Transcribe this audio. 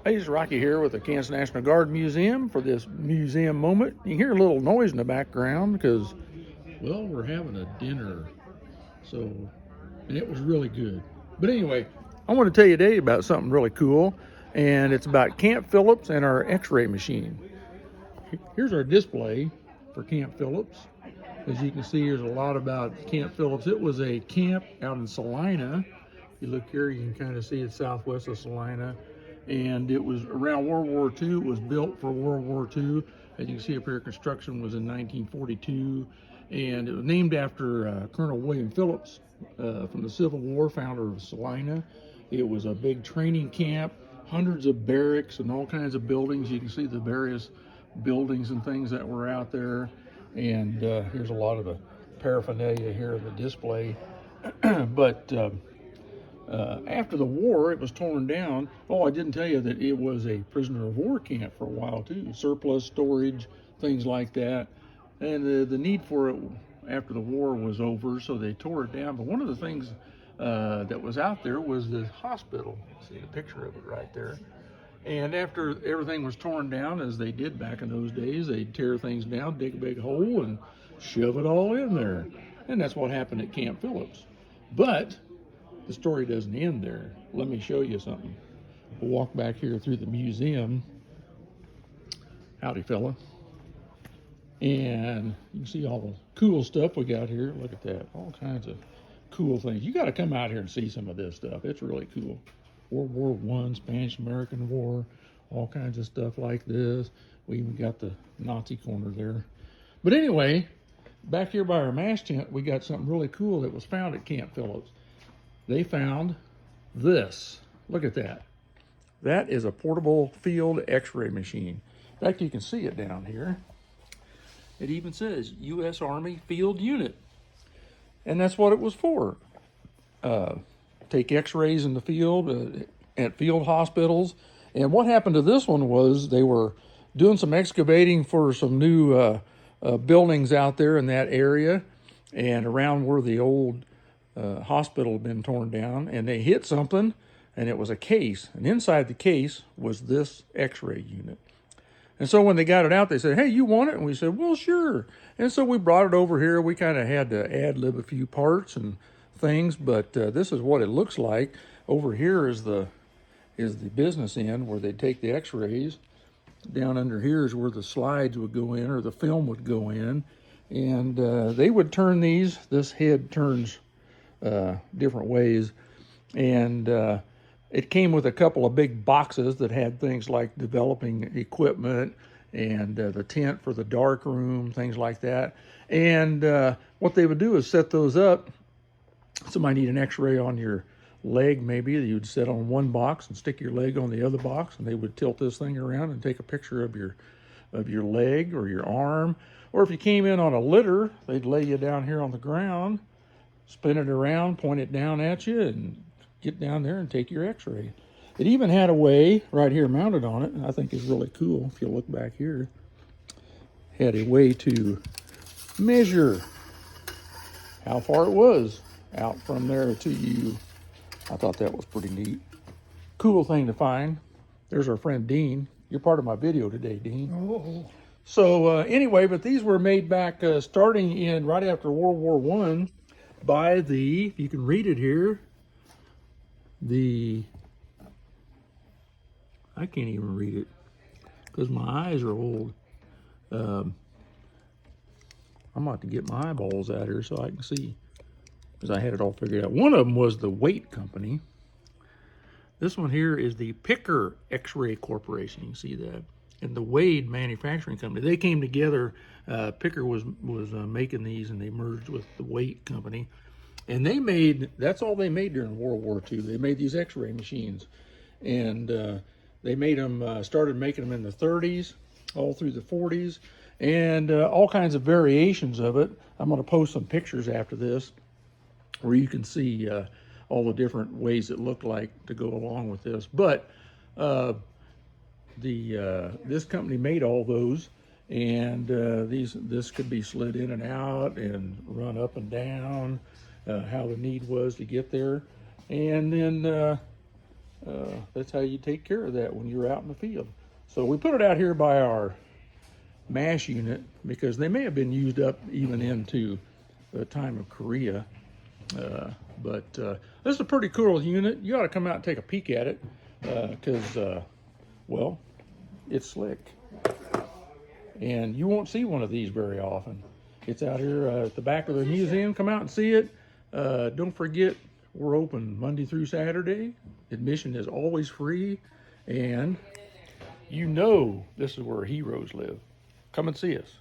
Hey, it's Rocky here with the Kansas National Guard Museum for this museum moment. You hear a little noise in the background because, well, we're having a dinner. And it was really good. But anyway, I want to tell you today about something really cool, and it's about Camp Phillips and our x-ray machine. Here's our display for Camp Phillips. As you can see, there's a lot about Camp Phillips. It was a camp out in Salina. If you look here, you can kind of see it's southwest of Salina. And it was around World War II. It was built for World War II. As you can see up here, construction was in 1942. And it was named after Colonel William Phillips from the Civil War, founder of Salina. It was a big training camp, hundreds of barracks and all kinds of buildings. You can see the various buildings and things that were out there. And here's a lot of the paraphernalia here in the display. But after the war, it was torn down. Oh, I didn't tell you that it was a prisoner of war camp for a while too. Surplus storage, things like that. And the need for it after the war was over, so they tore it down. But one of the things that was out there was the hospital. See the picture of it right there. And after everything was torn down, as they did back in those days, they'd tear things down, dig a big hole, and shove it all in there. And that's what happened at Camp Phillips. But the story doesn't end there. Let me show you something. We'll walk back here through the museum. Howdy, fella. And you can see all the cool stuff we got here. Look at that. All kinds of cool things. You got to come out here and see some of this stuff. It's really cool. World War I, Spanish-American War, all kinds of stuff like this. We even got the Nazi corner there. But anyway, back here by our mash tent, we got something really cool that was found at Camp Phillips. They found this. Look at that. That is a portable field x-ray machine. In fact, you can see it down here. It even says U.S. Army Field Unit. And that's what it was for. Take x-rays in the field at field hospitals. And what happened to this one was they were doing some excavating for some new buildings out there in that area and around where the old hospital had been torn down, and they hit something, and it was a case, and inside the case was this x-ray unit. And so when they got it out, they said, "Hey, you want it?" And we said, "Well, sure." And so we brought it over here. We kind of had to ad-lib a few parts and things, but this is what it looks like. Over here is the business end where they take the x-rays. Down under here is where the slides would go in, or the film would go in, and they would turn these. This head turns different ways, and it came with a couple of big boxes that had things like developing equipment and the tent for the dark room, things like that. And what they would do is set those up. Somebody need an x-ray on your leg, maybe you'd set on one box and stick your leg on the other box, and they would tilt this thing around and take a picture of your leg or your arm. Or if you came in on a litter, they'd lay you down here on the ground, spin it around, point it down at you, and get down there and take your x-ray. It even had a way right here mounted on it, and I think is really cool. If you look back here, had a way to measure how far it was out from there to you. I thought that was pretty neat. Cool thing to find. There's our friend Dean. You're part of my video today, Dean. Oh. So anyway, but these were made back starting in right after World War I by the, you can read it here, I can't even read it because my eyes are old. I'm about to get my eyeballs out here so I can see, because I had it all figured out. One of them was the Waite Company. This one here is the Picker X-Ray Corporation. You can see that. And the Wade Manufacturing Company. They came together. Picker was making these, and they merged with the Waite Company. And they made, that's all they made during World War II. They made these x-ray machines. And they made them, started making them in the 30s, all through the 40s, and all kinds of variations of it. I'm going to post some pictures after this where you can see all the different ways it looked like to go along with this. But this company made all those, and this could be slid in and out and run up and down, how the need was to get there. And then That's how you take care of that when you're out in the field. So we put it out here by our MASH unit because they may have been used up even into the time of Korea. But this is a pretty cool unit. You ought to come out and take a peek at it because, well, it's slick. And you won't see one of these very often. It's out here at the back of the museum. Come out and see it. Don't forget, we're open Monday through Saturday. Admission is always free. And you know this is where heroes live. Come and see us.